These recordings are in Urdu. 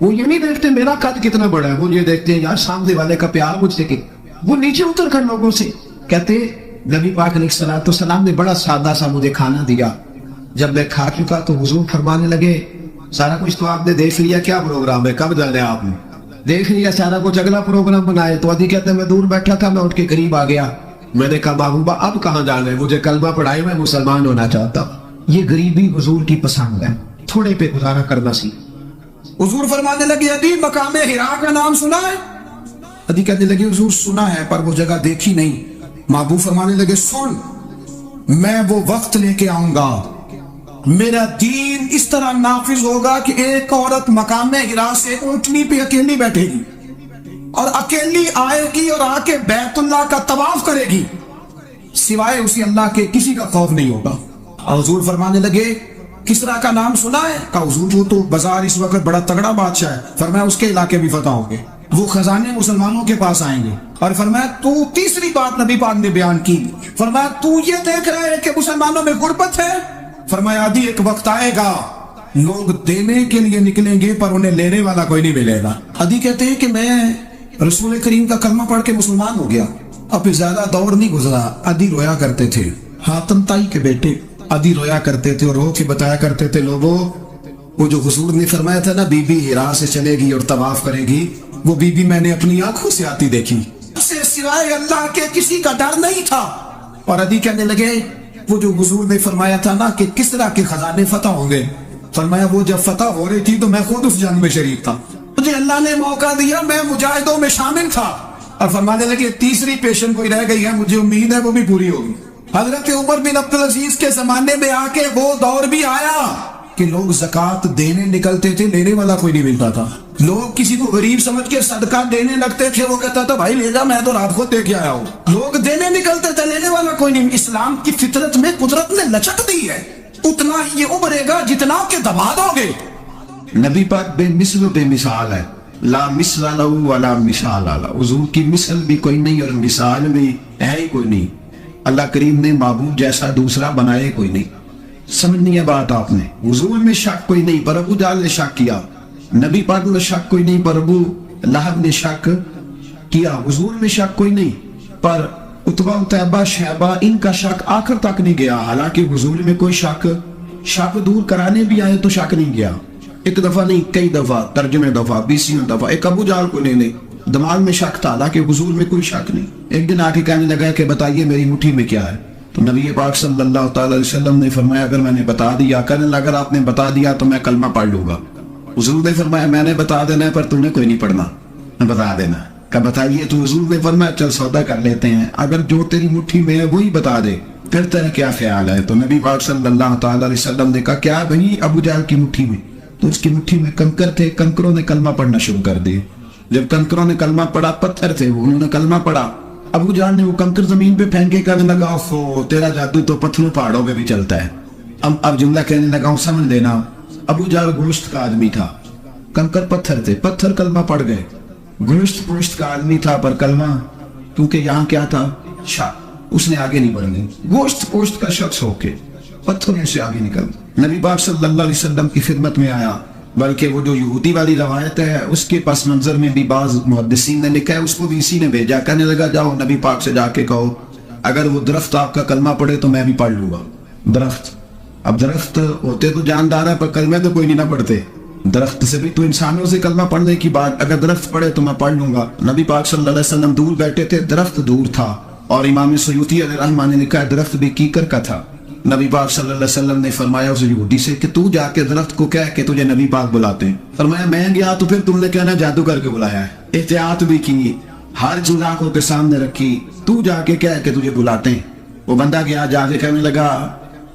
وہ یہ نہیں دیکھتے میرا قد کتنا بڑا ہے، وہ یہ دیکھتے ہیں یار سامنے والے کا پیار مجھ سے کہ وہ نیچے اتر کر لوگوں سے کہتے نبی پاک علیہ الصلوۃ والسلام نے بڑا سادہ سا مجھے کھانا دیا، جب میں کھا چکا تو حضور فرمانے لگے سارا کچھ تو آپ نے دیکھ لیا، کیا پروگرام ہے، کب جانا ہے آپ نے، دیکھ لیا سارا کچھ، اگلا پروگرام بنائے۔ تو ادھی کہتے ہیں میں دور بیٹھا تھا، میں اٹھ کے قریب آ گیا، میں نے کہا محبوبہ اب کہاں جانا ہے، مجھے کلمہ پڑھائے، میں مسلمان ہونا چاہتا ہوں۔ یہ غریبی حضور کی پسند ہے، تھوڑے پہ گزارا کرنا سی۔ حضور فرمانے لگے ادی مقام ہرا کا نام سنا ہے؟ ادی کہنے لگے حضور سنا ہے پر وہ جگہ دیکھی نہیں۔ محبوب فرمانے لگے سن، میں وہ وقت لے کے آؤں گا، میرا دین اس طرح نافذ ہوگا کہ ایک عورت مقام ہرا سے اونٹنی پہ اکیلی بیٹھے گی اور اکیلی آئے گی اور آ کے بیت اللہ کا طواف کرے گی، سوائے اسی اللہ کے کسی کا خوف نہیں ہوگا۔ اور حضور فرمانے لگے کسرا کا نام سنا ہے؟ کہا حضور وہ تو بازار اس وقت بڑا تگڑا بادشاہ ہے۔ فرمایا اس کے علاقے بھی فتح ہوں گے، وہ خزانے مسلمانوں کے پاس آئیں گے۔ اور فرمایا تو تیسری بات نبی پاک نے بیان کی، فرمایا تو یہ دیکھ رہا ہے کہ مسلمانوں میں غربت ہے؟ فرمایا آدھی ایک وقت آئے گا لوگ دینے کے لیے نکلیں گے پر انہیں لینے والا کوئی نہیں ملے گا۔ عدی کہتے ہیں کہ میں رسول کریم کا کلمہ پڑھ کے مسلمان ہو گیا، اب زیادہ دور نہیں گزرا، عدی رویا کرتے تھے، حاتم تائی کے بیٹے عدی رویا کرتے تھے اور رو کے بتایا کرتے تھے لوگوں وہ جو حضور نے فرمایا تھا نا بی بی ہرا سے چلے گی اور طواف کرے گی، وہ بی بی میں نے اپنی آنکھوں سے آتی دیکھی، اسے سوائے اللہ کے کسی کا ڈر نہیں تھا۔ اور عدی کہنے لگے وہ جو حضور نے فرمایا تھا نا کہ کس طرح کے خزانے فتح ہوں گے، فرمایا وہ جب فتح ہو رہی تھی تو میں خود اس جنگ میں شریک تھا، مجھے اللہ نے موقع دیا، میں مجاہدوں میں شامل تھا۔ اور فرمانے لگے تیسری پیشن کوئی رہ گئی ہے، مجھے امید ہے وہ بھی پوری ہوگی۔ حضرت عمر بن عبدالعزیز کے زمانے میں آ کے وہ دور بھی آیا کہ لوگ زکوٰۃ دینے نکلتے تھے، لینے والا کوئی نہیں ملتا تھا، لوگ کسی کو غریب سمجھ کے صدقہ دینے لگتے تھے، وہ کہتا تھا بھائی لے جا میں تو رات کو دے کے آیا ہوں، لوگ دینے نکلتے تھے، لینے والا کوئی نہیں۔ اسلام کی فطرت میں قدرت نے لچک دی ہے، اتنا ہی یہ ابھرے گا جتنا کہ دبا دو گے۔ نبی پاک بے مثل و بے مثال ہے، لا مثل لہ ولا مثال لہ، حضور کی مثل بھی کوئی نہیں اور مثال بھی ہے ہی کوئی نہیں۔ اللہ کریم نے معبود جیسا دوسرا بنائے کوئی نہیں۔ سمجھنی ہے بات آپ نے، حضور میں شک کوئی نہیں پر ابو جہل نے شک کیا، نبی پاک میں شک کوئی نہیں پر ابو لہب نے شک کیا، حضور میں شک کوئی نہیں پر عتبہ عتیبہ شیبہ ان کا شک آخر تک نہیں گیا، حالانکہ حضور میں کوئی شک دور کرانے بھی آئے تو شک نہیں گیا، ایک دفعہ نہیں کئی دفعہ، ترجمے دفعہ، 20 دفعہ، ایک ابو جہل کو لے لے دماغ میں شک تھا، حالانکہ حضور میں کوئی شک نہیں۔ ایک دن آ کے کہنے لگا کہ بتائیے میری مٹھی میں کیا ہے، تو نبی پاک صلی اللہ تعالی علیہ وسلم نے فرمایا اگر میں نے بتا دیا، کہنے لگا اگر آپ نے بتا دیا تو میں کلمہ پڑھ لوں گا۔ حضور نے فرمایا میں نے بتا دینا ہے پر تم نے کوئی نہیں پڑھنا، میں بتا دینا، کہ بتائیے، تو حضور نے فرمایا چل سودا کر لیتے ہیں، اگر جو تیری مٹھی میں ہے وہی بتا دے پھر تیرا کیا خیال ہے؟ تو نبی پاک صلی اللہ تعالی علیہ وسلم نے کہا کیا بھئی ابو جہل کی مٹھی میں؟ تو اس کی مٹھی میں کنکر تھے، کنکروں نے کلمہ پڑھنا شروع کر دیے، جب کنکروں نے کلمہ پڑھا، پتھر تھے انہوں نے کلمہ پڑھا، ابو جہل نے وہ کنکر زمین پہ پھینکے کہنے لگا اوفو تیرا جادو تو پتھروں پہاڑوں پہ بھی چلتا ہے۔ اب جملہ کہنے لگا سمجھ لینا، ابو جہل گوشت کا آدمی تھا، کنکر پتھر تھے، پتھر کلمہ پڑھ گئے، گوشت کا آدمی تھا پر کلمہ کیونکہ یہاں کیا تھا شک، اس نے آگے نہیں بڑھنے، گوشت کا شخص ہو کے پتھروں سے آگے نکل نبی پاک صلی اللہ علیہ وسلم کی خدمت میں آیا، بلکہ وہ جو یہودی والی روایت ہے اس کے پس منظر میں بھی بعض محدثین نے لکھا ہے، اس کو بھی اسی نے بھیجا، کہنے لگا جاؤ نبی پاک سے جا کے کہو اگر وہ درخت آپ کا کلمہ پڑھے تو میں بھی پڑھ لوں گا۔ درخت، اب درخت ہوتے تو جاندار ہے پر کلمے تو کوئی نہیں نہ پڑھتے، درخت سے بھی تو انسانوں سے کلمہ پڑھنے کی بات، اگر درخت پڑھے تو میں پڑھ لوں گا۔ نبی پاک صلی اللہ علیہ وسلم دور بیٹھے تھے، درخت دور تھا، اور امام سیوطی علیہ الرحمہ نے لکھا ہے درخت بھی کیکر کا تھا۔ نبی پاک صلی اللہ علیہ وسلم نے فرمایا اس یہودی سے کہ تو جا کے درخت کو کہہ کہ تجھے نبی پاک بلاتے ہیں، فرمایا میں گیا تو پھر تم نے کہنا جادو کر کے بلایا ہے، احتیاط بھی کی، ہر چیز آنکھوں کے سامنے رکھی، تو جا کے کہہ کہ تجھے بلاتے ہیں۔ وہ بندہ گیا، جا کے کہنے لگا،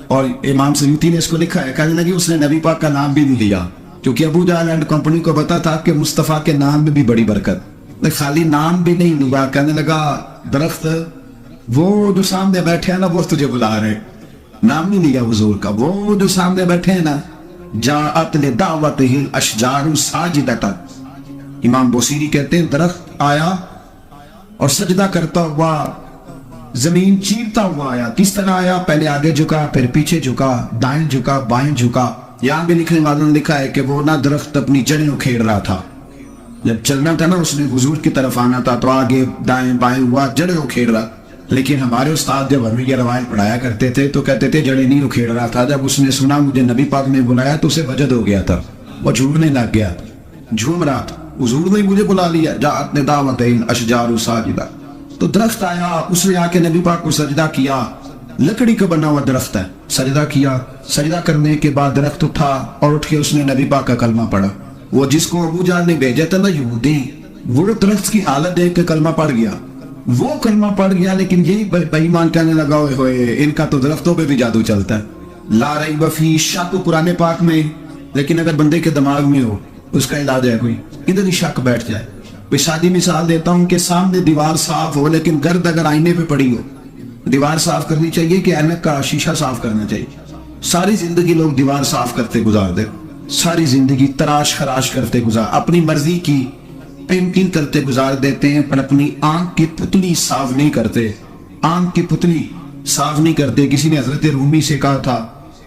اور امام سیوطی نے اس کو لکھا ہے، کہنے لگی اس نے نبی پاک کا نام بھی نہیں لیا، کیونکہ ابو جہل اینڈ کمپنی کو پتا تھا کہ مصطفیٰ کے نام میں بھی بڑی برکت، خالی نام بھی نہیں لیا، کہنے لگا درخت وہ جو سامنے بیٹھے ہیں نا وہ تجھے بلا رہے، نام نہیں لیا حضور کا، وہ جو سامنے بیٹھے ہیں نا جاءت لدعوتہ الاشجار ساجدۃ، امام بوصیری کہتے ہیں درخت آیا اور سجدہ کرتا ہوا، زمین چیرتا ہوا آیا، کس طرح آیا؟ پہلے آگے جھکا، پھر پیچھے جھکا، دائیں جھکا، بائیں جھکا، یہاں بھی لکھنے والوں نے لکھا ہے کہ وہ نہ درخت اپنی جڑیں اکھیڑ رہا تھا، جب چلنا تھا نا اس نے حضور کی طرف آنا تھا تو آگے دائیں بائیں ہوا جڑیں اکھیڑ رہا. لیکن ہمارے استاد جب ہمیں یہ روایت پڑھایا کرتے تھے تو کہتے تھے جڑیں نہیں اکھیڑ رہا تھا. جب اس نے سنا مجھے نبی پاک نے بلایا تو اسے وجد ہو گیا تھا، وہ جھومنے لگ گیا، جھوم رہا تھا. حضور نے مجھے بلا لیا، جاءت نداوتین اشجار ساجدہ. تو درخت آیا، اس نے آ کے نبی پاک کو سجدہ کیا. لکڑی کا بنا ہوا درخت ہے، سجدہ کیا. سجدہ کرنے کے بعد درخت اٹھا اور اٹھ کے اس نے نبی پاک کا کلمہ پڑھا. وہ جس کو ابو جان نے بھیجا تھا نا یہودی، وہ درخت کی حالت دیکھ کے کلمہ پڑھ گیا. وہ کلمہ پڑھ گیا لیکن یہی بے ایمان کہنے لگا ہوئے ان کا تو درختوں پہ بھی جادو چلتا ہے. لا ریب فیہ، شک قرآن پاک میں، لیکن اگر بندے کے دماغ میں ہو اس کا علاج ہے کوئی، ادھر ہی شک بیٹھ جائے. سادی مثال دیتا ہوں کہ سامنے دیوار صاف ہو لیکن گرد اگر آئینے پہ پڑی ہو. دیوار صاف کرنی چاہیے کہ اینک کا شیشہ صاف کرنا چاہیے. ساری زندگی لوگ دیوار صاف کرتے گزار دے، ساری زندگی تراش خراش کرتے گزار، اپنی مرضی کی پینٹنگ کرتے گزار دیتے ہیں، پر اپنی آنکھ کی پتلی صاف نہیں کرتے. آنکھ کی پتلی صاف نہیں کرتے. کسی نے حضرت رومی سے کہا تھا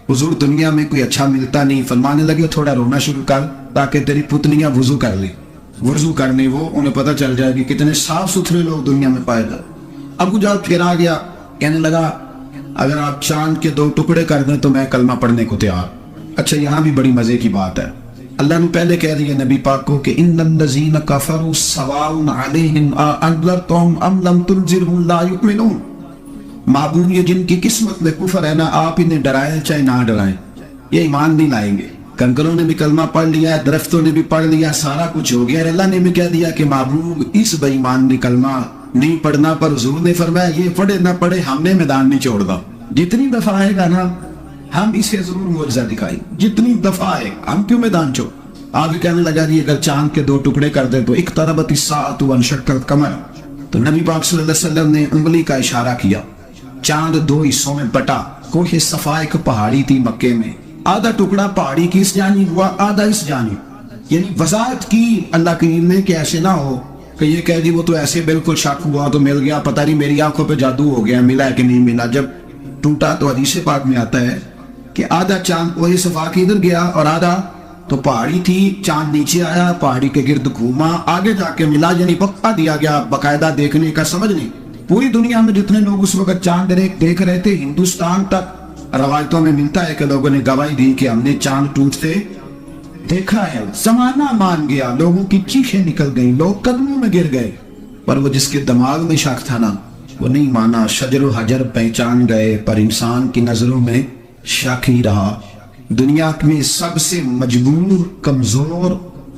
حضور دنیا میں کوئی اچھا ملتا نہیں، فرمانے لگے تھوڑا رونا شروع کر تاکہ تیری پتلیاں وضو کر لیں. وضو کرنے وہ انہیں پتہ چل جائے کہ کتنے صاف ستھرے لوگ دنیا میں پائے جائے. ابو جہل پھر آ گیا، کہنے لگا اگر آپ چاند کے 2 ٹکڑے کر دیں تو میں کلمہ پڑھنے کو تیار. اچھا یہاں بھی بڑی مزے کی بات ہے. اللہ نے پہلے کہہ دیا نبی پاک کو کہ ان الذین کفروا سواء علیہم انذرتہم ام لم تنذرہم لا یؤمنون. معبود یہ جن کی قسمت میں کفر ہے نا، آپ انہیں ڈرائیں چاہے نہ ڈرائیں، یہ ایمان نہیں لائیں گے. کنکروں نے بھی کلمہ پڑھ لیا، درختوں نے بھی پڑھ لیا، سارا کچھ ہو گیا. اللہ نے بھی کہہ دیا کہ معبود اس بے ایمان نے کلمہ نہیں پڑھنا، پر حضور نے فرمایا یہ پڑھے نہ پڑھے ہم نے میدان نہیں چھوڑ دا. جتنی دفعہ آئے گا نا ہم اسے ضرور معجزہ دکھائیں، جتنی دفعہ آئے ہم کیوں میدان چھوڑ. آپ کہنے لگا جی اگر چاند کے 2 ٹکڑے کر دے تو اقتربت الساعۃ وانشق القمر. تو نبی پاک صلی اللہ علیہ وسلم نے انگلی کا اشارہ کیا، چاند 2 حصوں میں بٹا. کوہ صفا ایک پہاڑی تھی مکے میں، آدھا ٹکڑا پہاڑی کی اس جانب ہوا، آدھا اس جانب. یعنی وضاحت کی اللہ کریم نے کہ ایسے نہ ہو کہ یہ کہہ دی وہ تو ایسے بالکل شک ہوا تو مل گیا، پتہ نہیں میری آنکھوں پہ جادو ہو گیا، ملا ہے کہ نہیں ملا. جب ٹوٹا تو حدیث پاک میں آتا ہے کہ آدھا چاند کوہ صفا کی ادھر گیا اور آدھا تو پہاڑی تھی، چاند نیچے آیا، پہاڑی کے گرد گھوما، آگے جا کے ملا. یعنی وقفہ دیا گیا باقاعدہ دیکھنے کا. سمجھ نہیں پوری دنیا میں جتنے لوگ اس وقت چاند دیکھ رہے تھے، ہندوستان تک روایتوں میں ملتا ہے کہ لوگوں نے گواہی دی کہ ہم نے چاند ٹوٹتے دیکھا ہے. زمانہ مان گیا، لوگوں کی چیخیں نکل گئیں، لوگ قدموں میں گر گئے. پر وہ جس کے دماغ میں شک تھا نا وہ نہیں مانا. شجر و حجر پہچان گئے پر انسان کی نظروں میں شک ہی رہا. دنیا میں سب سے مجبور، کمزور،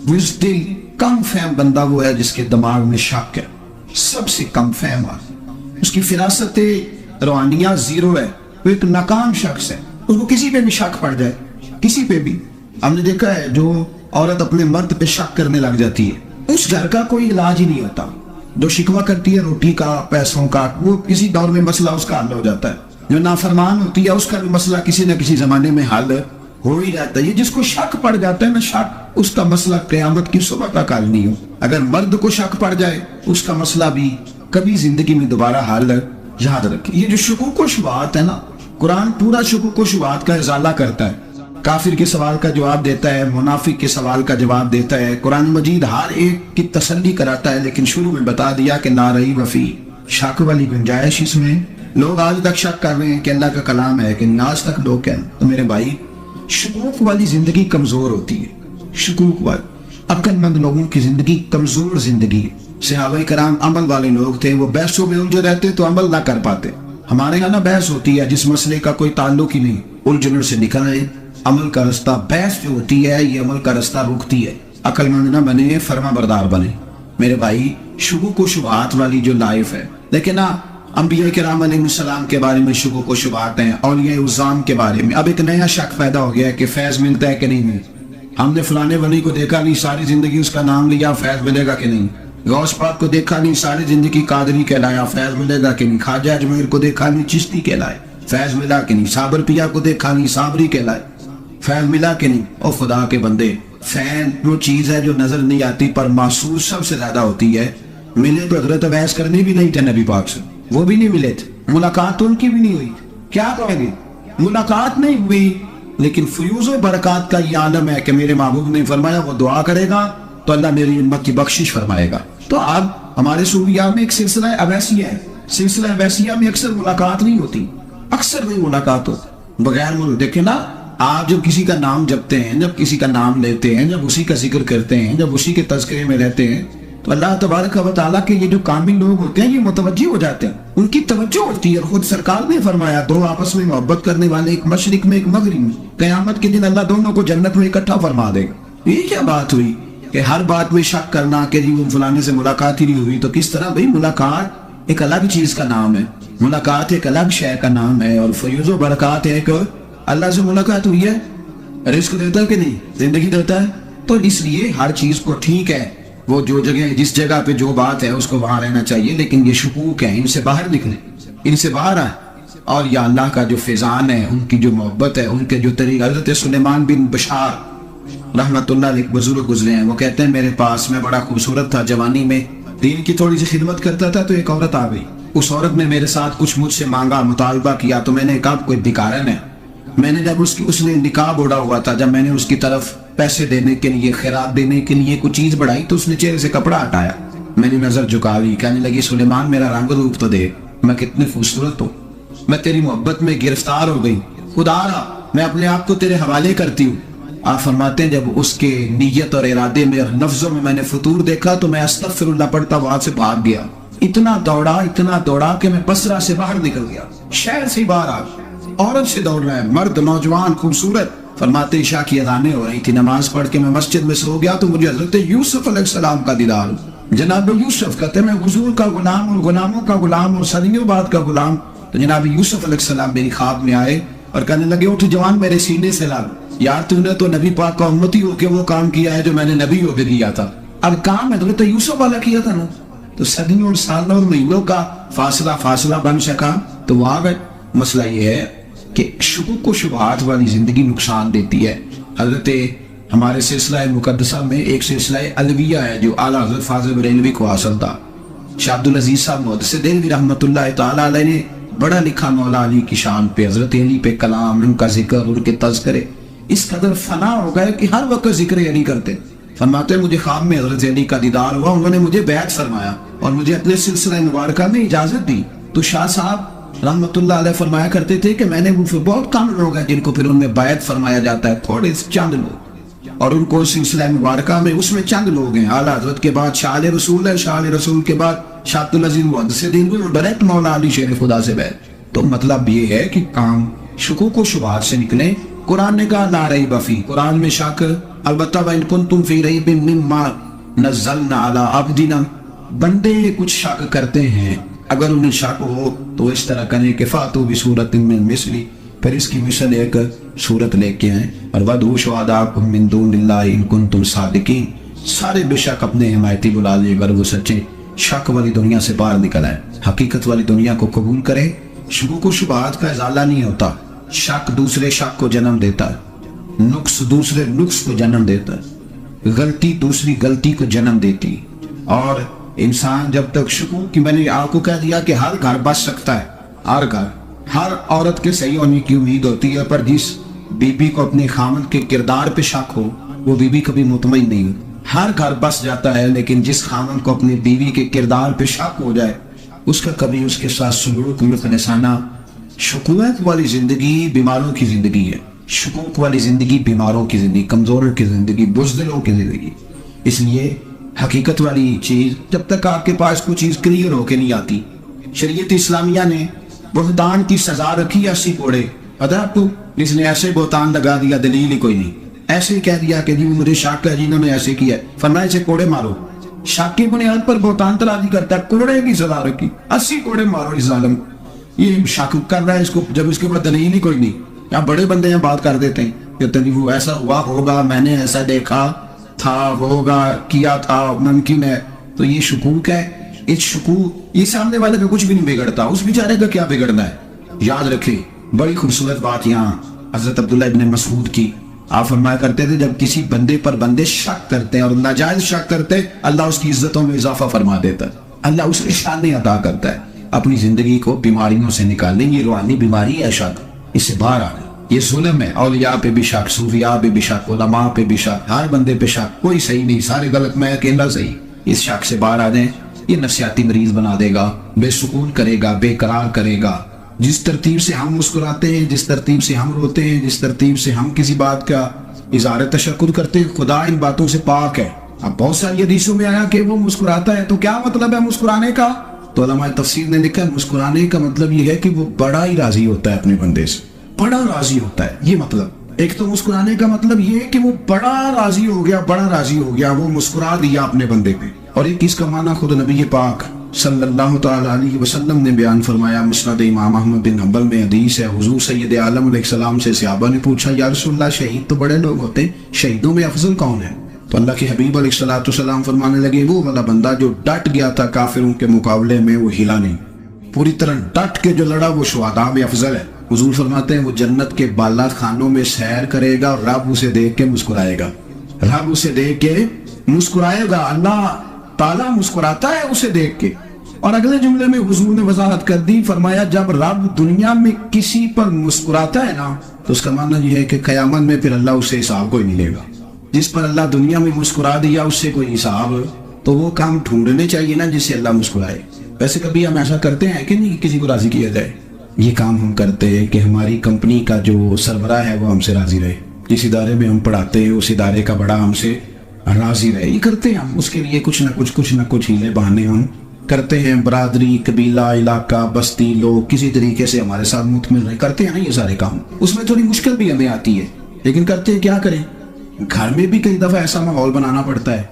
بزدل، کم فہم بندہ وہ ہے جس کے دماغ میں شک ہے. سب سے کم فہم ہے، اس کی فراست روحانیہ زیرو ہے، وہ ایک ناکام شخص ہے. اس کو کسی پہ بھی شک پڑ جائے، کسی پہ بھی. ہم نے دیکھا ہے جو عورت اپنے مرد پہ شک کرنے لگ جاتی ہے اس گھر کا کوئی علاج ہی نہیں ہوتا. جو شکوہ کرتی ہے روٹی کا، پیسوں کا، وہ کسی دور میں مسئلہ اس کا حل ہو جاتا ہے. جو نافرمان ہوتی ہے اس کا بھی مسئلہ کسی نہ کسی زمانے میں حل ہو ہی جاتا ہے. یہ جس کو شک پڑ جاتا ہے نا، شک، اس کا مسئلہ قیامت کی صبح تک حل نہیں ہو. اگر مرد کو شک پڑ جائے اس کا مسئلہ بھی کبھی زندگی میں دوبارہ حل. یاد رکھیں یہ جو شکوک و شبہات ہے نا، قرآن پورا شکوک و شبہات کا ازالہ کرتا ہے. کافر کے سوال کا جواب دیتا ہے، منافق کے سوال کا جواب دیتا ہے. قرآن مجید ہر ایک کی تسلی کراتا ہے، لیکن شروع میں بتا دیا کہ لا ریب فیہ، شک والی گنجائش اس میں. لوگ آج تک شک کر رہے ہیں کہ اللہ کا کلام ہے کہ نہیں، آج تک لوگ کہیں. تو میرے بھائی شکوک والی زندگی کمزور ہوتی ہے. شکوک والی عقل مند لوگوں کی زندگی کمزور زندگی. صحابہ کرام عمل والے لوگ تھے، وہ بحثوں میں الجھے رہتے تو عمل نہ کر پاتے. ہمارے یہاں نا بحث ہوتی ہے جس مسئلے کا کوئی تعلق ہی نہیں، الجھن سے نکل رہے. عمل کا رستہ، بحث جو ہوتی ہے یہ عمل کا رستہ روکتی ہے. عقل مند نہ بنے، فرما بردار بنے. میرے بھائی شکوک و شبہات والی جو لائف ہے، لیکن نا انبیاء کرام علیہ السلام کے بارے میں شکوک و شبہات ہیں، اولیاء عظام کے بارے میں. اب ایک نیا شک پیدا ہو گیا ہے کہ فیض ملتا ہے کہ نہیں ملتا. ہم نے فلانے ولی کو دیکھا نہیں، ساری زندگی اس کا نام لیا، فیض ملے گا کہ نہیں. غوث پاک کو دیکھا نہیں، ساری زندگی قادری کہلایا، فیض ملے گا کہ نہیں. خواجہ اجمیر کو دیکھا نہیں، چشتی کہلائے، فیض ملا کہ نہیں. صابر پیا کو دیکھا نہیں، صابری کہلائے، فیض ملا کہ نہیں. اور خدا کے بندے، فیض وہ چیز ہے جو نظر نہیں آتی پر محسوس سب سے زیادہ ہوتی ہے. ملے تو حضرت اویس کرنے بھی نہیں تھے نبی پاک سے، وہ بھی نہیں ملے تھے، ملاقات تو ان کی بھی نہیں ہوئی. کیا کہیں گے؟ ملاقات نہیں ہوئی لیکن فیوز و برکات کا یہ عالم ہے کہ میرے محبوب نے فرمایا وہ دعا کرے گا تو اللہ میری امت کی بخشش فرمائے گا. تو اب ہمارے صوفیاء میں ایک سلسلہ اویسیہ ہے. سلسلہ اویسیہ میں اکثر ملاقات نہیں ہوتی, اکثر نہیں ملاقات ہوتی بغیر دیکھیں نا, آپ جب کسی کا نام جپتے ہیں, جب کسی کا نام لیتے ہیں, جب اسی کا ذکر کرتے ہیں, جب اسی کے تذکرے میں رہتے ہیں, تو اللہ تبارک و تعالیٰ کے یہ جو کامل لوگ ہوتے ہیں یہ متوجہ ہو جاتے ہیں, ان کی توجہ ہوتی ہے. خود سرکار نے فرمایا دو آپس میں محبت کرنے والے, ایک مشرق میں ایک مغرب میں, قیامت کے دن اللہ دونوں کو جنت میں اکٹھا فرما دے گا. یہ کیا بات ہوئی کہ ہر بات میں شک کرنا کہ جی وہ فلانے سے ملاقات ہی نہیں ہوئی. تو کس طرح بھائی, ملاقات ایک الگ چیز کا نام ہے, ملاقات ایک الگ شے کا نام ہے, اور فیوز و برکات ایک اللہ سے ملاقات ہوئی ہے. رزق دیتا ہے کہ نہیں, زندگی دیتا ہے. تو اس لیے ہر چیز کو ٹھیک ہے, وہ جو جگہ جس جگہ پہ جو بات ہے اس کو وہاں رہنا چاہیے, لیکن یہ شکوک ہیں ان سے باہر نکلیں, ان سے باہر آئیں. اور یا اللہ کا جو فیضان ہے, ان کی جو محبت ہے, ان کے جو طریقہ. حضرت سلیمان بن بشار رحمت اللہ علیہ بزرگ گزرے ہیں, وہ کہتے ہیں میرے پاس, میں بڑا خوبصورت تھا جوانی میں, دین کی تھوڑی سی خدمت کرتا تھا, تو ایک عورت آ گئی. اس عورت نے میرے ساتھ کچھ مجھ سے مانگا, مطالبہ کیا, تو میں نے کہا کوئی بھکارن ہے. میں نے جب اس نے نقاب اوڑھا ہوا تھا, جب میں نے اس کی طرف پیسے دینے کے لیے, خیرات دینے کے لیے کچھ چیز بڑھائی, تو اس نے چہرے سے کپڑا ہٹایا. میں نے نظر جھکا لی, کہنے لگی سلیمان میرا رنگ روپ تو دے, میں کتنی خوبصورت ہوں, میں تیری محبت میں گرفتار ہو گئی, خدا را میں اپنے آپ کو تیرے حوالے کرتی ہوں. آپ فرماتے ہیں جب اس کے نیت اور ارادے میں اور لفظوں میں نے فطور دیکھا تو میں استغفر اللہ پڑھتا وہاں سے بھاگ گیا. اتنا دوڑا کہ میں بصرہ سے باہر نکل گیا, شہر سے باہر آ گیا. عورت سے دوڑ رہا ہے, مرد, نوجوان, خوبصورت. فرماتے عشاء کی اذانیں ہو رہی تھی, نماز پڑھ کے میں مسجد میں سو گیا تو مجھے حضرت یوسف علیہ السلام کا دیدار. جناب یوسف کہتے ہیں میں حضور کا غلام اور غلاموں کا غلام اور صدیوں بعد کا غلام. تو جناب یوسف علیہ السلام میری خواب میں آئے اور کہنے لگے اٹھ جوان, میرے سینے سے لگ, یار تو نے تو نبی پاک کا امتی ہو کے وہ کام کیا ہے جو میں نے نبی ہو کے کیا تھا. اب کام حضرت یوسف والا کیا تھا نا, تو صدیوں اور سالوں اور مہینوں کا فاصلہ بن سکا. تو وہاں پہ مسئلہ یہ ہے کہ شکوک و شبہات والی زندگی نقصان دیتی ہے. حضرت ہمارے سلسلہ مقدسہ میں ایک سلسلہ علویہ ہے جو اعلیٰ حضرت فاضل بریلوی کو حاصل تھا. شاہ عبدالعزیز صاحب محدث دہلوی رحمۃ اللہ تعالیٰ علیہ نے بڑا لکھا مولا علی کی شان پہ, حضرت علی پہ کلام, ان کا ذکر, ان کے تذکرے اس قدر فنا ہو گئے کہ ہر وقت ذکر علی کرتے. فرماتے ہیں مجھے خواب میں حضرت علی کا دیدار ہوا, انہوں نے مجھے بیعت فرمایا اور مجھے اپنے سلسلہ مبارکہ میں اجازت دی. تو شاہ صاحب رحمت اللہ علیہ فرمایا کرتے تھے کہ میں نے بہت کم لوگ ہیں جن کو پھر ان میں بیعت فرمایا جاتا ہے, تھوڑے چند لوگ, اور ان کو سلسلہ مبارکہ میں اس میں چند لوگ ہیں. اعلیٰ حضرت کے بعد شاہ رسول ہے, شاہ رسول کے بعد شاہ عبدالعزیز محدث دہلوی اور ڈائریکٹ مولا علی شیر خدا سے بیعت. تو مطلب یہ ہے کہ کام شکوک و شبہات سے نکلیں. قرآن نے کہا لا ریب فیہ, قرآن میں شک, البتہ وَإِن كُنتُمْ فِي رَيْبٍ مِّمَّا نَزَّلْنَا عَلَىٰ عَبْدِنَا, بندے کچھ شک کرتے ہیں, اگر انہیں شک ہو تو اس طرح کریں کہ فَأْتُوا بِسُورَةٍ مِّن مِّثْلِهِ, پھر اس کی مثل ایک صورت لے کے آئیں, اور وَادْعُوا شُهَدَاءَكُم مِّن دُونِ اللَّهِ إِن كُنتُمْ صَادِقِينَ. سارے بے شک اپنے حمایتی بلا لیے اگر وہ سچے. شک والی دنیا سے باہر نکل آئے, حقیقت والی دنیا کو قبول کرے. شکوک و شبہات کا ازالہ نہیں ہوتا, شک دوسرے شک کو جنم دیتا ہے, نقص دوسرے نقص کو جنم دیتا ہے, غلطی دوسری غلطی کو جنم دیتی. اور انسان جب تک شکوک کی, میں نے آپ کو کہہ دیا کہ ہر گھر بچ سکتا ہے, ہر گھر, ہر عورت کے صحیح ہونے کی امید ہوتی ہے, پر جس بی بی کو اپنے خامن کے کردار پہ شک ہو وہ بی بی کبھی مطمئن نہیں ہو. ہر گھر بس جاتا ہے, لیکن جس خامن کو اپنی بیوی کے کردار پہ شک ہو جائے اس کا کبھی اس کے ساتھ سلوک مخلصانہ. شکوک والی زندگی بیماروں کی زندگی ہے, شکوک والی زندگی بیماروں کی زندگی, کمزوروں کی زندگی, بزدلوں کی زندگی. اس لیے حقیقت والی چیز جب تک آپ کے پاس کوئی چیز کلیئر ہو کے نہیں آتی. شریعت اسلامیہ نے بہتان کی سزا رکھی 80 کوڑے. پتہ آپ کو, جس نے ایسے بہتان لگا دیا دلیل ہی کوئی نہیں, ایسے کہہ دیا کہ جی مجھے شک ہے جنہوں نے ایسے کیا, فرمایا اسے کوڑے مارو. شک کی بنیاد پر بہتان تلافی کرتا ہے, کوڑے کی سزا رکھی, 80 کوڑے مارو اس ظالم. یہ شک کر رہا ہے اس کو, جب اس کے اوپر دلیل ہی کوئی نہیں. یہاں بڑے بندے ہیں بات کر دیتے ہیں کہ وہ ایسا ہوا ہوگا, میں نے ایسا دیکھا تھا, ہوگا, کیا تھا, ممکن ہے. تو یہ شکوک ہے. اس شکوک, یہ سامنے والے کا کچھ بھی نہیں بگڑتا, اس بیچارے کا کیا بگڑنا ہے. یاد رکھیں بڑی خوبصورت بات یہاں حضرت عبداللہ ابن مسعود کی. آپ فرمایا کرتے تھے جب کسی بندے پر بندے شک کرتے ہیں اور ناجائز شک کرتے ہیں, اللہ اس کی عزتوں میں اضافہ فرما دیتا ہے, اللہ اس کی شانیں عطا کرتا ہے. اپنی زندگی کو بیماریوں سے نکالیں. یہ روحانی بیماری ہے شک, اس سے باہر آنا. یہ ظلم ہے. اولیاء پہ بھی شک, صوفیاء پہ بھی شک, علماء پہ بھی شک, ہر بندے پہ شک, کوئی صحیح نہیں, سارے غلط, میں اکیلا صحیح. اس شک سے باہر آ جائیں. یہ نفسیاتی مریض بنا دے گا, بے سکون کرے گا, بے قرار کرے گا. جس ترتیب سے ہم مسکراتے ہیں, جس ترتیب سے ہم روتے ہیں, جس ترتیب سے ہم کسی بات کا اظہار تشکر کرتے ہیں, خدا ان باتوں سے پاک ہے. اب بہت ساری حدیثوں میں آیا کہ وہ مسکراتا ہے, تو کیا مطلب ہے مسکرانے کا؟ تو علماء تفسیر نے لکھا مسکرانے کا مطلب یہ ہے کہ وہ بڑا ہی راضی ہوتا ہے اپنے بندے سے, بڑا راضی ہوتا ہے. یہ مطلب ایک تو مسکرانے کا مطلب یہ ہے کہ وہ بڑا راضی ہو گیا, بڑا راضی ہو گیا, وہ مسکرا دیا اپنے بندے پہ. اور ایک اس کا معنی خود نبی پاک صلی اللہ تعالی علیہ وسلم نے بیان فرمایا. مسند امام احمد بن حنبل میں حدیث ہے, حضور سید عالم علیہ السلام سے صحابہ نے پوچھا یا رسول اللہ شہید تو بڑے لوگ ہوتے, شہیدوں میں افضل کون ہے؟ تو اللہ کے حبیب علیہ السلام فرمانے لگے وہ والا بندہ جو ڈٹ گیا تھا کافروں کے مقابلے میں, وہ ہلا نہیں, پوری طرح ڈٹ کے جو لڑا, وہ شہداء میں افضل ہے. حضور فرماتے ہیں وہ جنت کے بالا خانوں میں سیر کرے گا اور رب اسے دیکھ کے مسکرائے گا, رب اسے دیکھ کے مسکرائے گا. اللہ تعالیٰ مسکراتا ہے اسے دیکھ کے. اور اگلے جملے میں حضور نے وضاحت کر دی, فرمایا جب رب دنیا میں کسی پر مسکراتا ہے نا, تو اس کا معنی یہ ہے کہ قیامت میں پھر اللہ اسے حساب کوئی نہیں لے گا. جس پر اللہ دنیا میں مسکرا دیا اس سے کوئی حساب, تو وہ کام ڈھونڈنے چاہیے نا جس سے اللہ مسکرائے. ویسے کبھی ہم ایسا کرتے ہیں کہ نہیں کسی کو راضی کیا جائے؟ یہ کام ہم کرتے ہیں کہ ہماری کمپنی کا جو سربراہ ہے وہ ہم سے راضی رہے, جس ادارے میں ہم پڑھاتے ہیں اس ادارے کا بڑا ہم سے راضی رہے. یہ کرتے ہیں ہم, اس کے لیے کچھ نہ کچھ ہیلے بہانے ہم کرتے ہیں. برادری, قبیلہ, علاقہ, بستی, لوگ کسی طریقے سے ہمارے ساتھ مطمئن رہے, کرتے ہیں نا یہ سارے کام. اس میں تھوڑی مشکل بھی ہمیں آتی ہے, لیکن کرتے ہیں. کیا کریں, گھر میں بھی کئی دفعہ ایسا ماحول بنانا پڑتا ہے.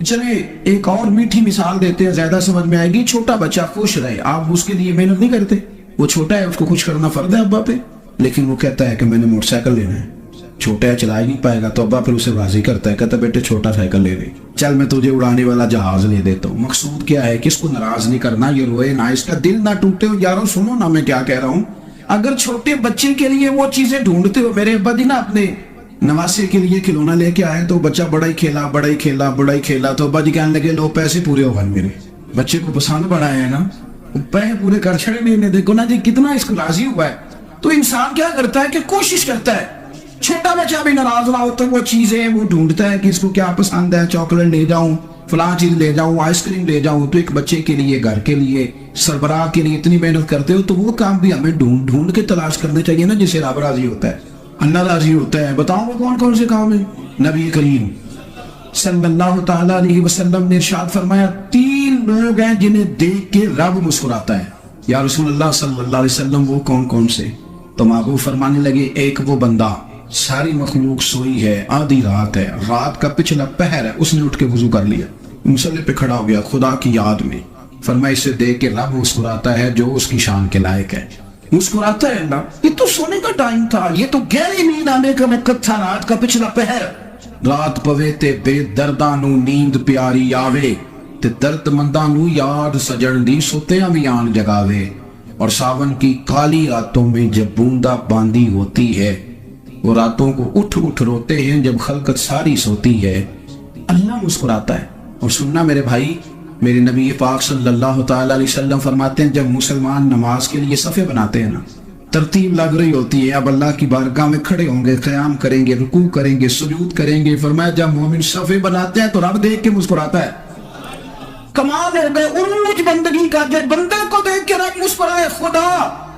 چلے ایک اور میٹھی مثال دیتے ہیں, زیادہ سمجھ میں آئے گی. چھوٹا بچہ خوش رہے, آپ اس کے لیے محنت نہیں کرتے. وہ چھوٹا ہے, اس کو خوش کرنا فرض ہے ابا پہ, لیکن وہ کہتا ہے کہ میں نے موٹر سائیکل لینا ہے. چھوٹا ہے, چلا ہی نہیں پائے گا, تو ابا پھر اسے راضی کرتا ہے, کہتا ہے بیٹے چھوٹا سائیکل لے دے, چل میں تجھے اڑانے والا جہاز لے دیتا ہوں. مقصود کیا ہے کہ اس کو ناراض نہیں کرنا, یہ روئے نہ, اس کا دل نہ ٹوٹے. یارو سنو نا میں کیا کہہ رہا ہوں. اگر چھوٹے بچے کے لیے وہ چیزیں ڈھونڈتے ہو, میرے ابا جی نا اپنے نواسے کے لیے کھلونا لے کے آئے, تو بچہ بڑا ہی کھیلا, تو ابا جی کہنے لگے لو پیسے پورے ہو گئے میرے. بچے کو پسند بڑا ہے نا, پیسے پورے کر چھڑے نہیں, دیکھو نا جی کتنا اس کو راضی ہوا ہے. تو انسان کیا کرتا ہے کہ کوشش کرتا ہے, چھوٹا بچہ بھی ناراض نہ ہو تو وہ چیزیں وہ ڈھونڈتا ہے کہ اس کو کیا پسند ہے, چاکلیٹ لے جاؤں, فلاں چیز لے جاؤں, آئس کریم لے جاؤں. تو ایک بچے کے لیے, گھر کے لیے, سربراہ کے لیے اتنی محنت کرتے ہو, تو وہ کام بھی ہمیں ڈھونڈ کے تلاش کرنے چاہیے نا جسے رب راضی ہوتا ہے, اللہ راضی ہوتا ہے. بتاؤ وہ کون کون سے کام ہیں؟ نبی کریم صلی اللہ تعالی علیہ وسلم نے ارشاد فرمایا 3 لوگ ہیں جنہیں دیکھ کے رب مسکراتا ہے. یا رسول اللہ صلی اللہ علیہ وسلم وہ کون کون سے؟ تو محبوب فرمانے لگے ایک وہ بندہ, ساری مخلوق سوئی ہے, آدھی رات ہے, رات کا پچھلا پہر ہے, اس نے اٹھ کے وضو کر لیا, مصلی پہ کھڑا ہو گیا خدا کی یاد میں. فرمایا اسے دیکھ کے رب مسکراتا ہے جو اس کی شان کے لائق ہے. مسکراتا ہے نا, یہ تو سونے کا ٹائم تھا, یہ تو گہری نیند آنے کا وقت تھا, رات کا پچھلا پہر. رات پوے تے بے درداں نو نیند پیاری آوے, تے درد منداں نو یاد سجن دی سوتیاں بھی آن جگاوے. اور ساون کی کالی راتوں میں جب بوندا باندی ہوتی ہے, وہ راتوں کو اٹھ روتے ہیں جب خلقت ساری سوتی ہے. اللہ مسکراتا ہے. اور سننا میرے بھائی, میرے نبی پاک صلی اللہ تعالی علیہ وسلم فرماتے ہیں جب مسلمان نماز کے لیے صفے بناتے ہیں نا, ترتیب لگ رہی ہوتی ہے, اب اللہ کی بارگاہ میں کھڑے ہوں گے, قیام کریں گے, رکوع کریں گے, سجود کریں گے. فرمایا جب مومن صفے بناتے ہیں تو رب دیکھ کے مسکراتا ہے. کمال ہو گئے عروج بندگی کا, جب بندے کو دیکھ کے رب مسکرائے. خدا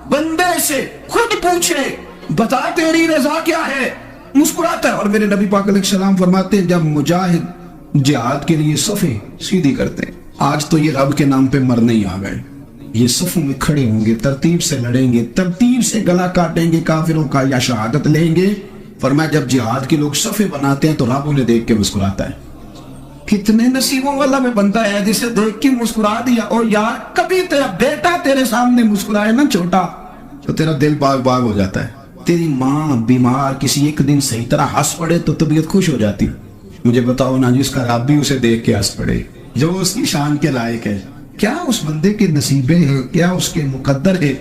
بندے سے خود پوچھے بتا تیری رضا کیا ہے, مسکراتا ہے. اور میرے نبی پاک علیہ السلام فرماتے ہیں جب مجاہد جہاد کے لیے صفیں سیدھی کرتے ہیں, آج تو یہ رب کے نام پہ مرنے ہی آ گئے, یہ صفوں میں کھڑے ہوں گے, ترتیب سے لڑیں گے, ترتیب سے گلا کاٹیں گے کافروں کا یا شہادت لیں گے. فرمایا جب جہاد کے لوگ صفیں بناتے ہیں تو رب انہیں دیکھ کے مسکراتا ہے. کتنے نصیبوں والا میں بنتا ہے جسے دیکھ کے مسکرا دیا. اور یار کبھی تیرا بیٹا تیرے سامنے مسکرائے نا چھوٹا, تو تیرا دل باغ ہو جاتا ہے. تیری ماں بیمار کسی ایک دن صحیح طرح ہنس پڑے تو طبیعت خوش ہو جاتی. مجھے بتاؤ نا جس کا رب بھی اسے دیکھ کے ہنس پڑے, جو اس کی شان کے لائق ہے, کیا اس بندے کے نصیبے ہیں, کیا اس کے مقدر ہے.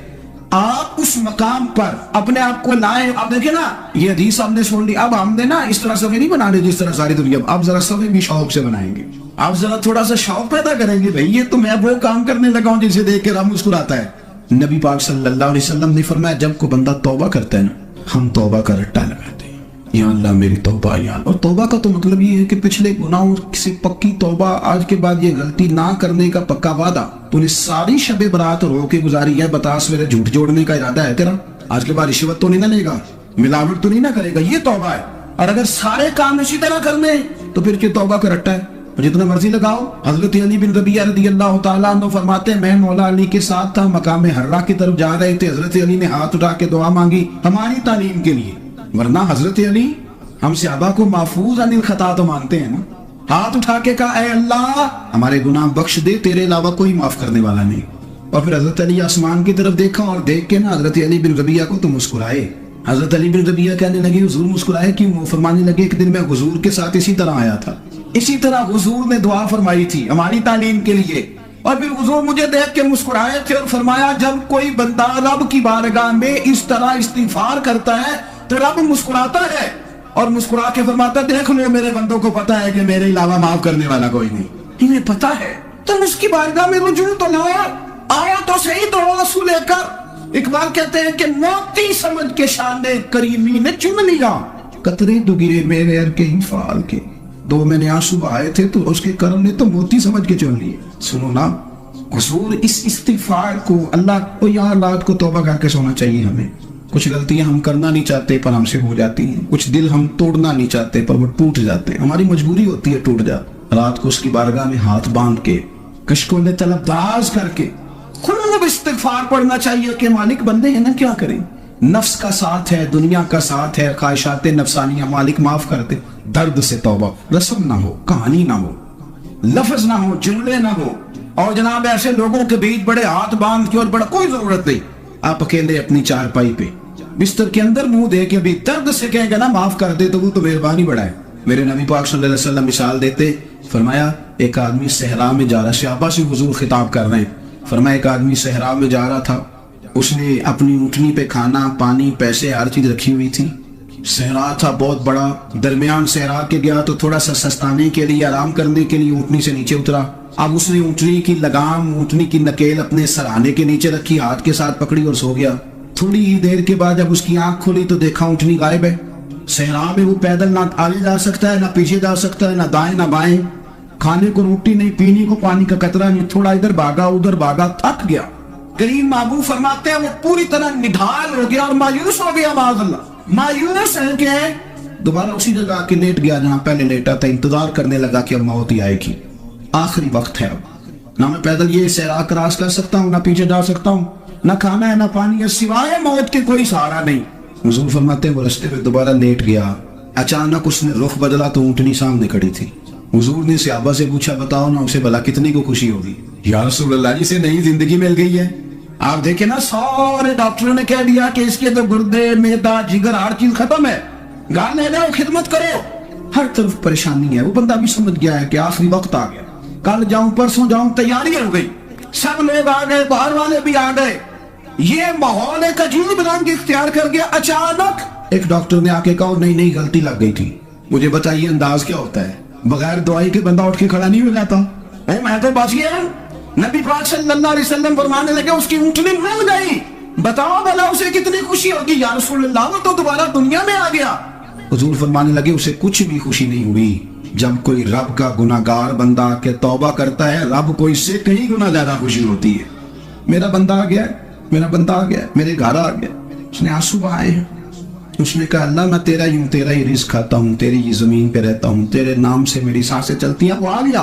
آپ اس مقام پر اپنے آپ کو لائے. آپ دیکھیں نا یہ حدیث ہم نے سن لی, اب ہم نے نا اس طرح صفحے نہیں بنانے جس طرح ساری دنیا, آپ ذرا صفحے بھی شوق سے بنائیں گے, آپ ذرا تھوڑا سا شوق پیدا کریں گے. بھئی یہ تو میں وہ کام کرنے لگا ہوں جسے دیکھ کے رب مسکراتا ہے. نبی پاک صلی اللہ علیہ وسلم نے فرمایا جب کو بندہ توبہ کرتا ہے نا, ہم توبہ کا رٹا لگاتے ہیں، یا اللہ میری توبہ یا اللہ۔ اور توبہ کا تو مطلب یہ ہے کہ پچھلے گناہوں سے پکی توبہ، آج کے بعد یہ غلطی نہ کرنے کا پکا وعدہ۔ تو نے ساری شب برات رو کے گزاری ہے، بتا سویرے جھوٹ جوڑنے کا ارادہ ہے تیرا؟ آج کے بعد رشوت تو نہیں نہ لے گا، ملاوٹ تو نہیں نہ کرے گا، یہ توبہ ہے۔ اور اگر سارے کام اسی طرح کرنے تو پھر کیا توبہ کا رٹا ہے؟ جتنا مرضی لگاؤ۔ حضرت علی بن ربیعہ رضی اللہ تعالیٰ عنہ فرماتے ہیں میں مولا علی کے ساتھ تھا، مقام حرہ کی طرف جا رہے تھے، حضرت علی نے ہاتھ اٹھا کے دعا مانگی ہماری تعلیم کے لیے، ورنہ حضرت علی ہم صحابہ کو محفوظ عن الخطا تو مانتے ہیں نا۔ ہاتھ اٹھا کے کہا اے اللہ ہمارے گناہ بخش دے، تیرے علاوہ کوئی معاف کرنے والا نہیں۔ اور پھر حضرت علی آسمان کی طرف دیکھا اور دیکھ کے نا حضرت علی بن ربیعہ کو تو مسکرائے۔ حضرت علی بن ربیعہ کہنے لگے حضور مسکرائے کیوں؟ وہ فرمانے لگے ایک دن میں حضور کے ساتھ اسی طرح آیا تھا، اسی طرح حضور نے دعا فرمائی تھی ہماری تعلیم کے لیے، اور پھر حضور مجھے دیکھ کے مسکرائے تھے اور فرمایا جب کوئی بندہ رب کی بارگاہ میں اس طرح استغفار کرتا ہے تو رب مسکراتا ہے، اور مسکرا کے فرماتا دیکھ لو میرے بندوں کو پتا ہے کہ میرے علاوہ معاف کرنے والا کوئی نہیں، انہیں پتا ہے تم اس کی بارگاہ میں رجوع تو لاؤ، آیا تو صحیح دعا سو لے کر۔ اقبال کہتے ہیں کہ موتی سمجھ کے شان کریمی نے چن لیا، قطرے تو گرے میرے ار کے انفعال کے، دو میں نے آنسو بہائے تھے تو اس کے کرم نے تو موتی سمجھ کے چن لیے۔ سنو نا حضور اس استغفار کو اللہ کو یا رات کو توبہ کر کے سونا چاہیے ہمیں۔ کچھ غلطیاں ہم کرنا نہیں چاہتے پر ہم سے ہو جاتی ہیں، کچھ دل ہم توڑنا نہیں چاہتے پر وہ ٹوٹ جاتے ہیں، ہماری مجبوری ہوتی ہے ٹوٹ جا۔ رات کو اس کی بارگاہ میں ہاتھ باندھ کے کشکوں نے طلب دراز کر کے خوب استغفار پڑھنا چاہیے کہ مالک بندے ہیں نا کیا کریں، نفس کا ساتھ ہے، دنیا کا ساتھ ہے، خواہشات نفسانیہ، مالک معاف کر دے۔ درد سے توبہ، رسم نہ ہو، کہانی نہ ہو، لفظ نہ ہو، جملے نہ ہو، اور جناب ایسے لوگوں کے بیچ بڑے ہاتھ باندھ کے اور بڑا کوئی ضرورت نہیں، آپ اکیلے اپنی چارپائی پہ بستر کے اندر منہ دے کے بھی درد سے کہیں گے نا معاف کر دے تو وہ تو مہربانی بڑا ہے۔ میرے نبی پاک صلی اللہ علیہ وسلم مثال دیتے، فرمایا ایک آدمی صحرا میں جا رہا، صحابہ سے حضور خطاب کر رہے ہیں، فرمایا ایک آدمی صحرا میں جا رہا تھا، اس نے اپنی اونٹنی پہ کھانا پانی پیسے ہر چیز رکھی ہوئی تھی، صحرا تھا بہت بڑا، درمیان صحرا کے گیا تو تھوڑا سا سستانے کے لیے آرام کرنے کے لیے اونٹنی سے نیچے اترا، اب اس نے اونٹنی کی لگام اونٹنی کی نکیل اپنے سرانے کے نیچے رکھی، ہاتھ کے ساتھ پکڑی اور سو گیا۔ تھوڑی ہی دیر کے بعد جب اس کی آنکھ کھلی تو دیکھا اونٹنی غائب ہے۔ صحرا میں وہ پیدل نہ آگے جا سکتا ہے نہ پیچھے جا سکتا ہے، نہ دائیں نہ بائیں، کھانے کو روٹی نہیں، پینے کو پانی کا قطرہ نہیں، تھوڑا ادھر بھاگا ادھر بھاگا، تھک گیا۔ کریم محبوب فرماتے ہیں وہ پوری طرح نڈھال ہو گیا اور مایوس ہو گیا، معاذ اللہ مایوس ہے کہ دوبارہ اسی جگہ آ کے لیٹ گیا جہاں پہلے لیٹا تھا، انتظار کرنے لگا کہ اب موت ہی آئے گی، آخری وقت ہے، اب نہ میں پیدل یہ صحرا کراس کر سکتا ہوں، نہ پیچھے جا سکتا ہوں، نہ کھانا ہے نہ پانی ہے، سوائے موت کے کوئی سہارا نہیں۔ حضور فرماتے ہیں وہ رستے پہ دوبارہ لیٹ گیا، اچانک اس نے رخ بدلا تو اونٹنی سامنے کھڑی تھی۔ حضور نے صحابہ سے پوچھا بتاؤ نا اسے بھلا کتنی کو خوشی ہوگی؟ یا رسول اللہ جسے نئی زندگی مل گئی ہے۔ آپ دیکھیں نا سارے ڈاکٹروں نے کہہ دیا کہ اس کے تو گردے معدہ جگر ہر چیز ختم ہے، گھر لے جاؤ خدمت کرو، ہر طرف پریشانی ہے۔ وہ بندہ بھی سمجھ گیا ہے کہ آخری وقت آ گیا، کل جاؤں پرسوں جاؤں، تیاری ہو گئی، سب لوگ آ گئے، باہر والے بھی آ گئے، یہ ماحول ایک عجیب رنگ اختیار کر گیا۔ اچانک ایک ڈاکٹر نے آ کے کہا نہیں غلطی لگ گئی تھی، مجھے بتائیے انداز کیا ہوتا ہے؟ بغیر دوائی کے بندہ اٹھ کے کھڑا نہیں ہو جاتا، میں تو بچ گیا۔ نبی پاک صلی اللہ علیہ وسلم فرمانے لگے اس کی اونٹنی مل گئی، بتاؤ بھلا اسے کتنی خوشی ہوگی؟ یا رسول اللہ وہ تو دوبارہ دنیا میں آ گیا۔ حضور فرمانے لگے اسے کچھ بھی خوشی نہیں ہوئی۔ جب کوئی رب کا گناہگار بندہ کے توبہ کرتا ہے، رب کو اس سے کئی گنا زیادہ خوشی ہوتی ہے۔ میرا بندہ آ گیا، میرا بندہ آ گیا، میرے گھر آ گیا، اس نے آنسو بہائے ہیں، اس نے کہا اللہ میں تیرا ہی ہوں، تیرا ہی رزق کھاتا ہوں، تیری ہی زمین پہ رہتا ہوں، تیرے نام سے میری سانسیں چلتی ہیں۔ وہ آ گیا،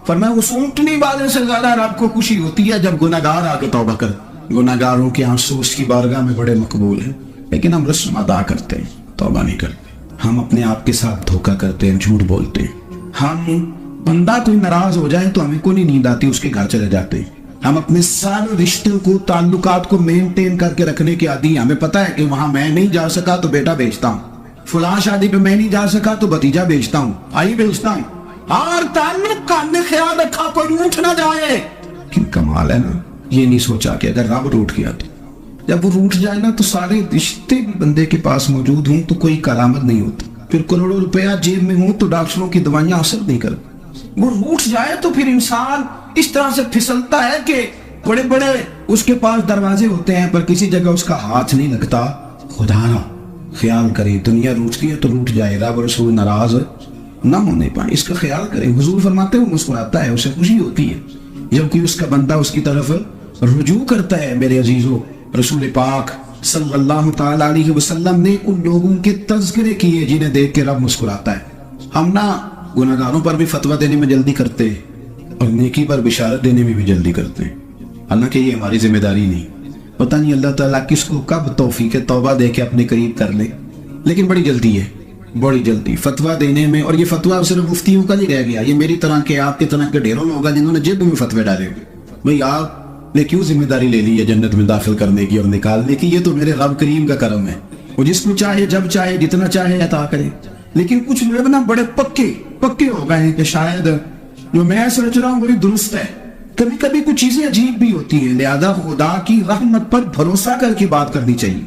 فرمایا اس اونٹنی والے سے زیادہ رب کو خوشی ہوتی ہے جب گناہگار آ کے توبہ کرے۔ گناہگاروں کے آنسو اس کی بارگاہ میں بڑے مقبول ہیں، لیکن ہم رسم ادا کرتے ہیں، توبہ نہیں کرتے، ہم اپنے آپ کے ساتھ دھوکہ کرتے ہیں، جھوٹ بولتے ہیں۔ ہم بندہ کوئی ناراض ہو جائے تو ہمیں کو نہیں نیند آتی، اس کے گھر چلے جاتے ہیں۔ ہم اپنے سارے رشتوں کو تعلقات کو مینٹین کر کے رکھنے کے عادی ہیں، ہمیں پتہ ہے کہ وہاں میں نہیں جا سکا تو بیٹا بیچتا ہوں، فلاں شادی پہ میں نہیں جا سکا تو بھتیجا بیچتا ہوں، آئی بیچتا ہوں، ہر تعلق کا ہم نے خیال رکھا کوئی روٹ نہ جائے۔ کیوں کمال ہے نا، یہ نہیں سوچا کہ اگر رب روٹ گیا تو جب وہ روٹ جائے نا تو سارے رشتے بھی بندے کے پاس موجود ہوں تو کوئی کرامت نہیں ہوتی، پھر کروڑوں روپیہ جیب میں ہوں تو ڈاکٹروں کی دوائیاں اثر نہیں کرتی۔ وہ روٹ جائے تو پھر انسان اس طرح سے پھسلتا ہے کہ بڑے بڑے اس کے پاس دروازے ہوتے ہیں پر کسی جگہ اس کا ہاتھ نہیں لگتا۔ خدا خیال کریں. دنیا روٹتی ہے تو روٹ جائے, رب رسول ناراض نہ ہونے پائیں, اس کا خیال کریں. حضور فرماتے ہیں وہ مسکراتا ہے, اسے خوشی ہوتی ہے جبکہ اس کا بندہ اس کی طرف رجوع کرتا ہے. میرے عزیزو, رسول پاک صلی اللہ تعالی علیہ وسلم نے ان لوگوں کے تذکرے کیے جنہیں دیکھ کے رب مسکراتا ہے. ہم نہ گناہگاروں پر بھی فتویٰ دینے میں جلدی کرتے ہیں اور نیکی پر بشارت دینے میں بھی جلدی کرتے ہیں, حالانکہ یہ ہماری ذمہ داری نہیں. پتہ نہیں اللہ تعالیٰ کس کو کب توفیق توبہ دے کے اپنے قریب کر لے, لیکن بڑی جلدی ہے, بڑی جلدی فتویٰ دینے میں. اور یہ فتویٰ صرف مفتیوں کا نہیں رہ گیا, یہ میری طرح کے آپ کی طرح کے ڈھیروں لوگ ہیں جنہوں نے جیب میں فتوے ڈالے ہوئے. بھئی آپ نے کیوں ذمہ داری لے لی ہے جنت میں داخل کرنے کی اور نکالنے کی؟ یہ تو میرے رب کریم کا کرم ہے, وہ جس کو چاہے جب چاہے جتنا چاہے عطا کرے. لیکن کچھ لوگ نا بڑے پکے ہو گئے ہیں کہ شاید جو میں سوچ رہا ہوں وہی درست ہے. کبھی کبھی کچھ چیزیں عجیب بھی ہوتی ہیں, لہذا خدا کی رحمت پر بھروسہ کر کے بات کرنی چاہیے,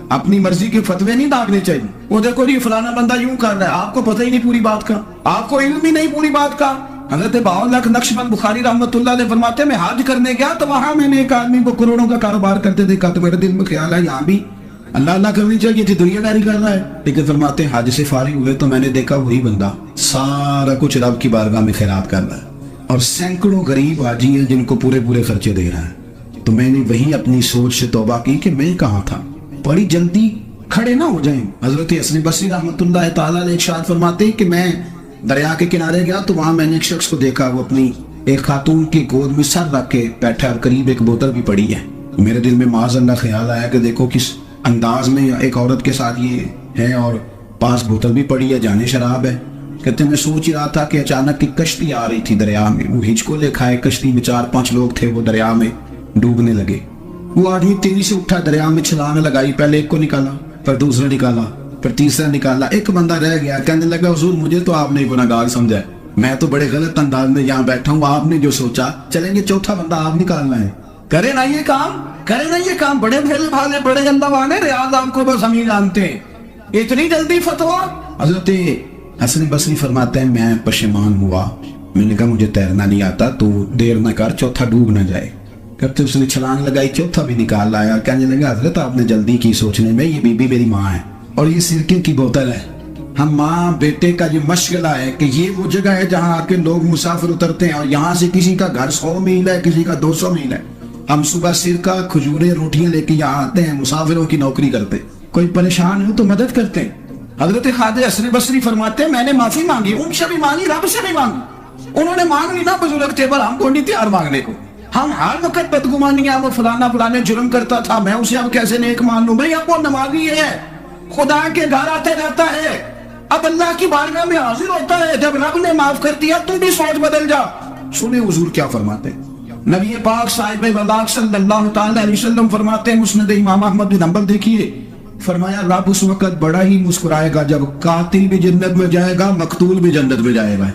اپنی مرضی کے فتوے نہیں داغنے چاہیے. وہ دیکھو جی فلانا بندہ یوں کر رہا ہے, آپ کو پتہ ہی نہیں پوری بات کا, آپ کو علم ہی نہیں پوری بات کا. حضرت باولک نقشبند بخاری رحمت اللہ علیہ فرماتے ہیں میں حج کرنے گیا تو وہاں میں نے ایک آدمی کو کروڑوں کا کاروبار کرتے دیکھا تو میرے دل میں خیال ہے یہاں بھی اللہ اللہ کرنی چاہیے تھی, دنیا داری کر رہا ہے. لیکن فرماتے ہیں حج سے فارغ ہوئے تو میں نے دیکھا وہی بندہ سارا کچھ رب کی بارگاہ میں خیرات کر رہا ہے اور سینکڑوں غریب حاجی ہیں جن کو پورے خرچے دے رہا ہے. تو میں نے وہی اپنی سوچ سے توبہ کی کہ میں کہاں تھا, بڑی جلدی کھڑے نہ ہو جائیں. حضرت حسن بصری رحمت اللہ تعالیٰ نے ارشاد فرماتے ہیں کہ میں دریا کے کنارے گیا تو وہاں میں نے ایک شخص کو دیکھا, وہ اپنی ایک خاتون کی گود میں سر رکھ کے بیٹھا اور قریب ایک بوتل بھی پڑی ہے. میرے دل میں معاذ اللہ خیال آیا کہ دیکھو کس انداز میں ایک عورت کے ساتھ یہ ہے اور پاس بوتل بھی پڑی ہے, جانے شراب ہے. کہتے ہیں میں سوچ ہی رہا تھا کہ اچانک کی کشتی آ رہی تھی دریا میں, وہ ہچ کو لے کھائے, کشتی میں 4-5 لوگ تھے, وہ دریا میں ڈوبنے لگے. وہ آدمی تیزی سے اٹھا, دریا میں چھلانگ لگائی, پہلے ایک کو نکالا, پھر دوسرا نکالا, پھر تیسرا نکالا, ایک بندہ رہ گیا. کہنے لگا حضور مجھے تو آپ نے گناہگار سمجھا ہے, میں تو بڑے غلط انداز میں یہاں بیٹھا ہوں, آپ نے جو سوچا چلیں گے چوتھا بندہ آپ نکالنا ہے. کرے نا یہ کام, بڑے بھیلے بھالے بڑے گندہ وانے, ریاض آپ کو بس ہم ہی جانتے ہیں, اتنی جلدی فتویٰ. حضرت حسن بصری فرماتے ہیں میں پشیمان ہوا, میں نے کہا مجھے تیرنا نہیں آتا, تو دیر نہ کر چوتھا ڈوب نہ جائے. کہتے اس نے چھلانگ لگائی, چوتھا بھی نکال لایا. کہنے لگا حضرت آپ نے جلدی کی سوچنے میں, یہ بی بی میری ماں ہے اور یہ سرکے کی بوتل ہے. ہم ماں بیٹے کا یہ مشغلہ ہے کہ یہ وہ جگہ ہے جہاں آ کے لوگ مسافر اترتے ہیں, اور یہاں سے کسی کا گھر 100 میل ہے, کسی کا 200 میل ہے. ہم صبح سرکہ کھجوریں روٹیاں لے کے یہاں آتے ہیں, مسافروں کی نوکری کرتے, کوئی پریشان ہو تو مدد کرتے ہیں. حضرت خواجہ حسن بصری فرماتے ہیں میں نے معافی مانگی, ان سے بھی مانگی, رب سے بھی مانگی. انہوں نے مانگ لی نا بزرگ تھے, پر ہم کو نہیں تیار مانگنے کو. ہم ہر وقت بدگمانیاں, وہ فلانے جرم کرتا تھا, میں اسے اب کیسے نیک مان لوں. بھئی اب وہ نمازی ہے, خدا کے گھر آتے رہتا ہے, اب اللہ کی بارگاہ میں حاضر ہوتا ہے, جب رب نے معاف کر دیا تو بھی سوچ بدل جا. سنیں حضور کیا فرماتے ہیں. نبی پاک صاحب وفاق صلی اللہ تعالی علیہ وسلم فرماتے ہیں, مسند امام احمد بن حنبل دیکھیے, فرمایا رب اس وقت بڑا ہی مسکرائے گا جب قاتل بھی جنت میں جائے گا, مقتول بھی جنت میں جائے گا.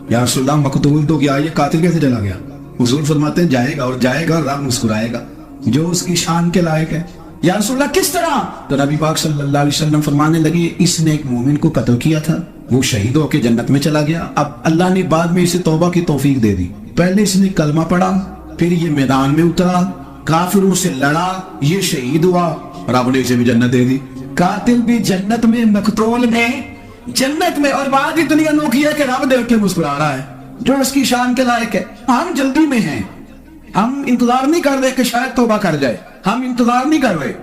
یا رسول اللہ مقتول تو کیا, یہ قاتل کیسے چلا گیا؟ حضور فرماتے ہیں جائے گا, اور جائے گا اور رب مسکرائے گا جو اس کی شان کے لائق ہے. یا رسول اللہ کس طرح؟ تو نبی پاک صلی اللہ علیہ وسلم فرمانے لگے اس نے ایک مومن کو قتل کیا تھا, وہ شہید ہو کے جنت میں چلا گیا. اب اللہ نے بعد میں اسے توبہ کی توفیق دے دی. پہلے اس نے کلمہ پڑھا, پھر یہ میدان میں اترا, کافروں سے لڑا, یہ شہید ہوا, رب نے اسے بھی جنت دے دی. قاتل بھی جنت میں, مقتول بھی جنت میں, اور بات اتنی انوکھی ہے کہ رب دیکھ کے مسکرا رہا ہے جو اس کی شان کے لائق ہے. ہم جلدی میں ہیں, ہم انتظار نہیں کر رہے کہ شاید توبہ کر جائے, ہم انتظار نہیں کر رہے.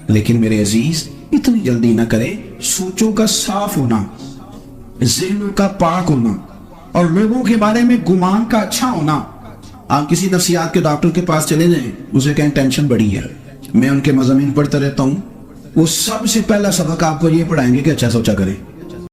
لیکن میرے عزیز اتنی جلدی نہ کرے. سوچوں کا صاف ہونا, ذہنوں کا پاک ہونا, اور لوگوں کے بارے میں گمان کا اچھا ہونا. آپ کسی نفسیات کے ڈاکٹر کے پاس چلے جائیں, اسے کہیں ٹینشن بڑی ہے, میں ان کے مضامین پڑھتا رہتا ہوں, وہ سب سے پہلا سبق آپ کو یہ پڑھائیں گے کہ اچھا سوچا کریں.